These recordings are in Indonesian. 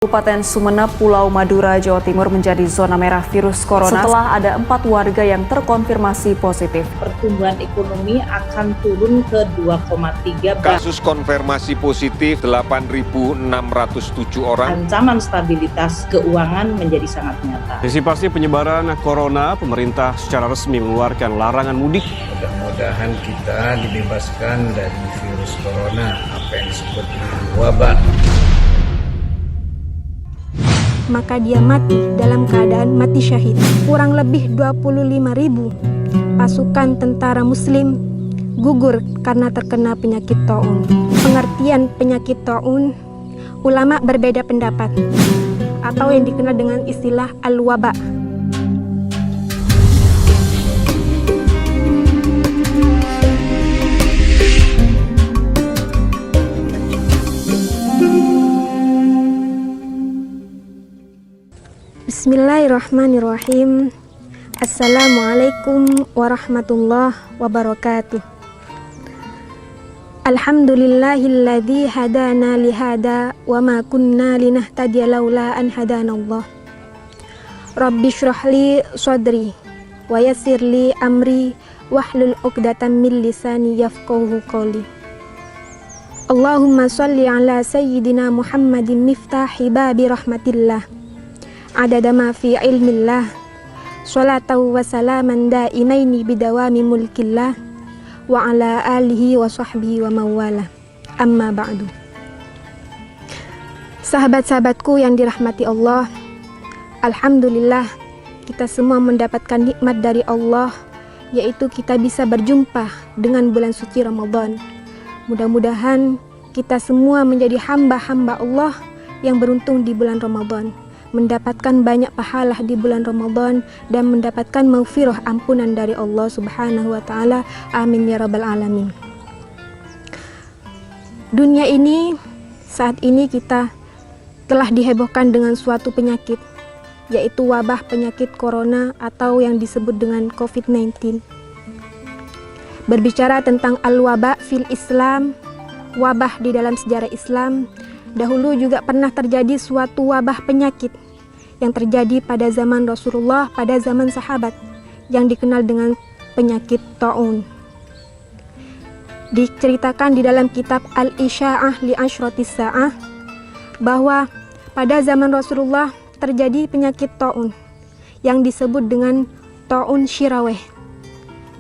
Kabupaten Sumeneb, Pulau Madura, Jawa Timur menjadi zona merah virus corona setelah ada 4 warga yang terkonfirmasi positif. Pertumbuhan ekonomi akan turun ke 2,3. Kasus konfirmasi positif 8.607 orang. Ancaman stabilitas keuangan menjadi sangat nyata. Antisipasi penyebaran corona, pemerintah secara resmi mengeluarkan larangan mudik. Mudah-mudahan kita dibebaskan dari virus corona, apa yang disebut wabah. Maka dia mati dalam keadaan mati syahid. Kurang lebih 25.000 pasukan tentara muslim gugur karena terkena penyakit taun. Pengertian penyakit taun, ulama berbeda pendapat, atau yang dikenal dengan istilah al-waba. Bismillahirrahmanirrahim. Assalamualaikum warahmatullahi wabarakatuh. Alhamdulillahilladzi hadana lihada wa ma kunna linahtadiya laula an hadanallah. Rabbi shrahli sadri wa yassirli amri wahlul 'uqdatam min lisani yafqahu qawli. Allahumma shalli ala sayyidina Muhammadin miftahi babi rahmatillah. Adada ma fi ilmillah, sholatan wa salaman daimaini bidawami mulkillah, wa ala alihi wa sahbihi wa mawala. Amma ba'du. Sahabat-sahabatku yang dirahmati Allah, alhamdulillah kita semua mendapatkan nikmat dari Allah, yaitu kita bisa berjumpa dengan bulan suci Ramadan. Mudah-mudahan kita semua menjadi hamba-hamba Allah yang beruntung di bulan Ramadan, mendapatkan banyak pahala di bulan Ramadan dan mendapatkan maghfirah, ampunan dari Allah Subhanahu wa taala. Amin ya rabbal alamin. Dunia ini saat ini kita telah dihebohkan dengan suatu penyakit, yaitu wabah penyakit corona atau yang disebut dengan COVID-19. Berbicara tentang al-waba fil Islam, wabah di dalam sejarah Islam, dahulu juga pernah terjadi suatu wabah penyakit yang terjadi pada zaman Rasulullah, pada zaman sahabat, yang dikenal dengan penyakit taun. Diceritakan di dalam kitab Al-Isya'ah li Ashratis Sa'ah bahwa pada zaman Rasulullah terjadi penyakit taun yang disebut dengan taun Shiraweh.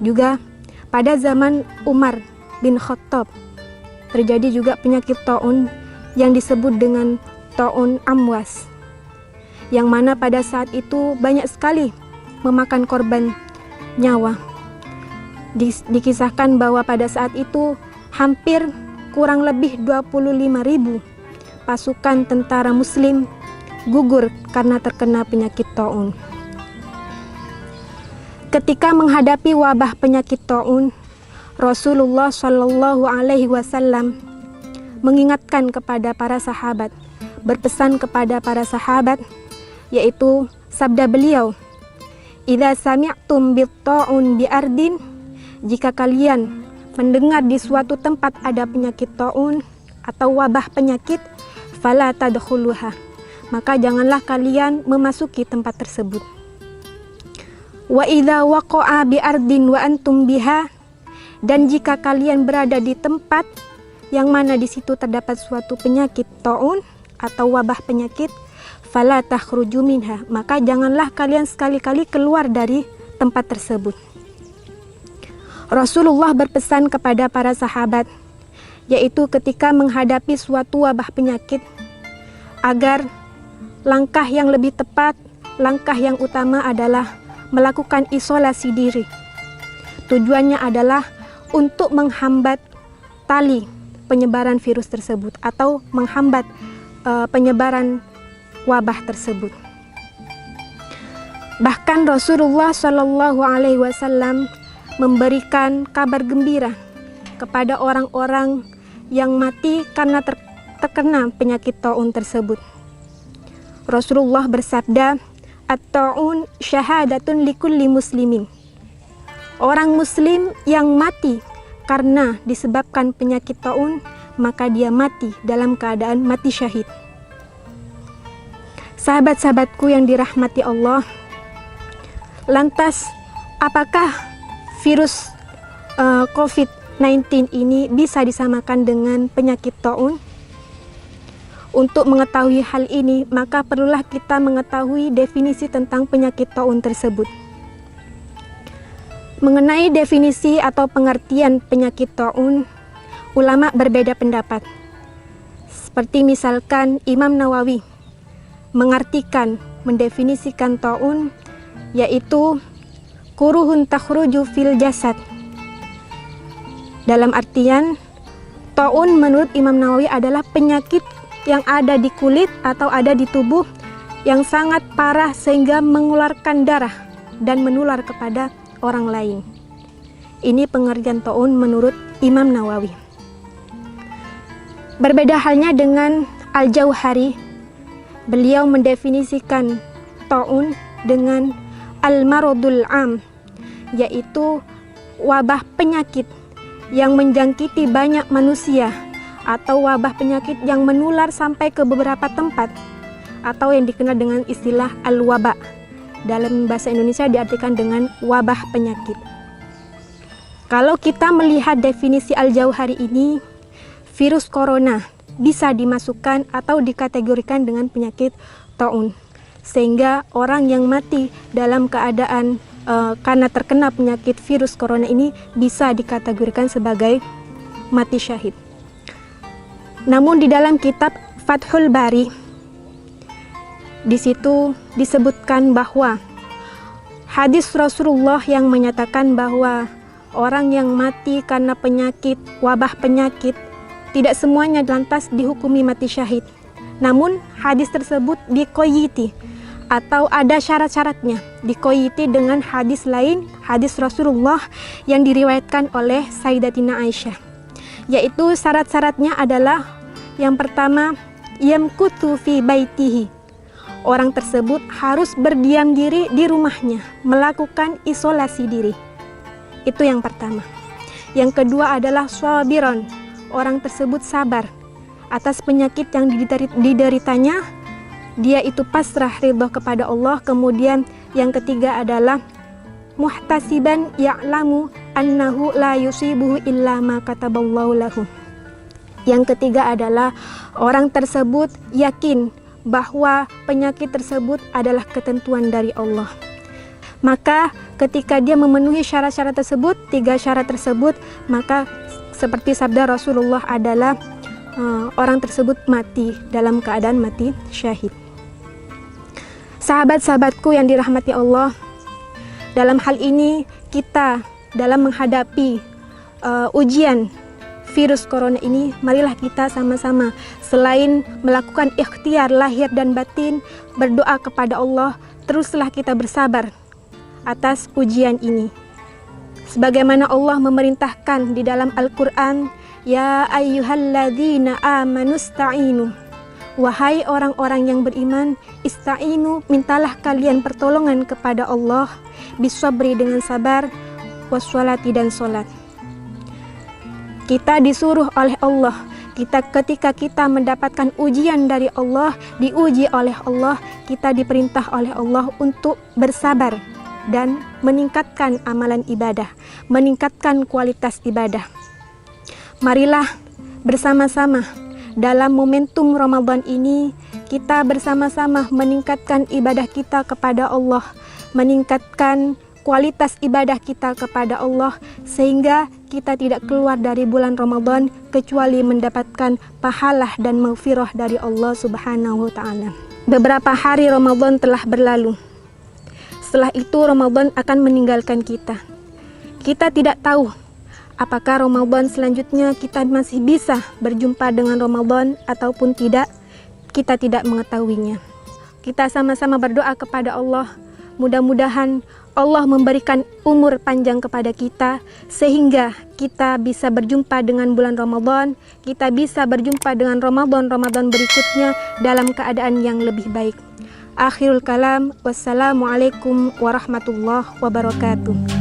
Juga pada zaman Umar bin Khattab terjadi juga penyakit taun yang disebut dengan taun Amwas, yang mana pada saat itu banyak sekali memakan korban nyawa. Dikisahkan bahwa pada saat itu hampir kurang lebih 25.000 pasukan tentara muslim gugur karena terkena penyakit taun. Ketika menghadapi wabah penyakit taun, Rasulullah Shallallahu Alaihi Wasallam mengingatkan kepada para sahabat, berpesan kepada para sahabat, yaitu sabda beliau, "Idza sami'tum bit-ta'un bi'ardin," jika kalian mendengar di suatu tempat ada penyakit ta'un atau wabah penyakit, fala tadkhuluha, maka janganlah kalian memasuki tempat tersebut. Wa idza waqa'a bi'ardin wa antum biha, dan jika kalian berada di tempat yang mana di situ terdapat suatu penyakit taun atau wabah penyakit, fala takhruju minha, maka janganlah kalian sekali-kali keluar dari tempat tersebut. Rasulullah berpesan kepada para sahabat, yaitu ketika menghadapi suatu wabah penyakit, agar langkah yang lebih tepat, langkah yang utama adalah melakukan isolasi diri. Tujuannya adalah untuk menghambat tali penyebaran virus tersebut atau menghambat penyebaran wabah tersebut. Bahkan Rasulullah Shallallahu Alaihi Wasallam memberikan kabar gembira kepada orang-orang yang mati karena terkena penyakit taun tersebut. Rasulullah bersabda, "At-taun syahadatun likulli muslimin." Orang muslim yang mati karena disebabkan penyakit taun, maka dia mati dalam keadaan mati syahid. Sahabat-sahabatku yang dirahmati Allah, lantas apakah virus COVID-19 ini bisa disamakan dengan penyakit taun? Untuk mengetahui hal ini, maka perlulah kita mengetahui definisi tentang penyakit taun tersebut. Mengenai definisi atau pengertian penyakit taun, ulama berbeda pendapat. Seperti misalkan Imam Nawawi mendefinisikan taun yaitu kuruhun takhruju fil jasad. Dalam artian, taun menurut Imam Nawawi adalah penyakit yang ada di kulit atau ada di tubuh yang sangat parah sehingga mengeluarkan darah dan menular kepada orang lain. Ini pengertian taun menurut Imam Nawawi. Berbeda halnya dengan Al-Jauhari. Beliau mendefinisikan taun dengan al-maradul am, yaitu wabah penyakit yang menjangkiti banyak manusia atau wabah penyakit yang menular sampai ke beberapa tempat atau yang dikenal dengan istilah al-waba. Dalam bahasa Indonesia diartikan dengan wabah penyakit. Kalau kita melihat definisi Al-Jauhari ini, virus corona bisa dimasukkan atau dikategorikan dengan penyakit taun. Sehingga orang yang mati dalam keadaan karena terkena penyakit virus corona ini bisa dikategorikan sebagai mati syahid. Namun di dalam kitab Fathul Bari, di situ disebutkan bahwa hadis Rasulullah yang menyatakan bahwa orang yang mati karena penyakit, wabah penyakit, tidak semuanya lantas dihukumi mati syahid. Namun hadis tersebut dikoyiti atau ada syarat-syaratnya, dikoyiti dengan hadis lain, hadis Rasulullah yang diriwayatkan oleh Sayyidatina Aisyah. Yaitu syarat-syaratnya adalah yang pertama, yamkutu fi baitihi. Orang tersebut harus berdiam diri di rumahnya, melakukan isolasi diri. Itu yang pertama. Yang kedua adalah sabiron. Orang tersebut sabar atas penyakit yang dideritanya, dia itu pasrah ridho kepada Allah. Kemudian yang ketiga adalah muhtasiban ya'lamu annahu la yusibuhu illa ma kataballahu lahu. Yang ketiga adalah orang tersebut yakin bahwa penyakit tersebut adalah ketentuan dari Allah. Maka ketika dia memenuhi syarat-syarat tersebut, 3 syarat tersebut, maka seperti sabda Rasulullah adalah orang tersebut mati dalam keadaan mati syahid. Sahabat-sahabatku yang dirahmati Allah, dalam hal ini kita dalam menghadapi ujian virus corona ini, marilah kita sama-sama selain melakukan ikhtiar lahir dan batin, berdoa kepada Allah, teruslah kita bersabar atas ujian ini. Sebagaimana Allah memerintahkan di dalam Al-Quran, ya ayyuhalladzina amanu ista'inu. Wahai orang-orang yang beriman, ista'inu, mintalah kalian pertolongan kepada Allah, bisabri dengan sabar, wassalati dan sholat. Kita disuruh oleh Allah, ketika kita mendapatkan ujian dari Allah, diuji oleh Allah, kita diperintah oleh Allah untuk bersabar dan meningkatkan amalan ibadah, meningkatkan kualitas ibadah. Marilah bersama-sama dalam momentum Ramadan ini kita bersama-sama meningkatkan ibadah kita kepada Allah, meningkatkan kualitas ibadah kita kepada Allah sehingga kita tidak keluar dari bulan Ramadan kecuali mendapatkan pahala dan maghfirah dari Allah Subhanahu wa taala. Beberapa hari Ramadan telah berlalu. Setelah itu Ramadan akan meninggalkan kita. Kita tidak tahu apakah Ramadan selanjutnya kita masih bisa berjumpa dengan Ramadan ataupun tidak. Kita tidak mengetahuinya. Kita sama-sama berdoa kepada Allah. Mudah-mudahan Allah memberikan umur panjang kepada kita sehingga kita bisa berjumpa dengan bulan Ramadan, kita bisa berjumpa dengan Ramadan berikutnya dalam keadaan yang lebih baik. Akhirul kalam, wassalamualaikum warahmatullahi wabarakatuh.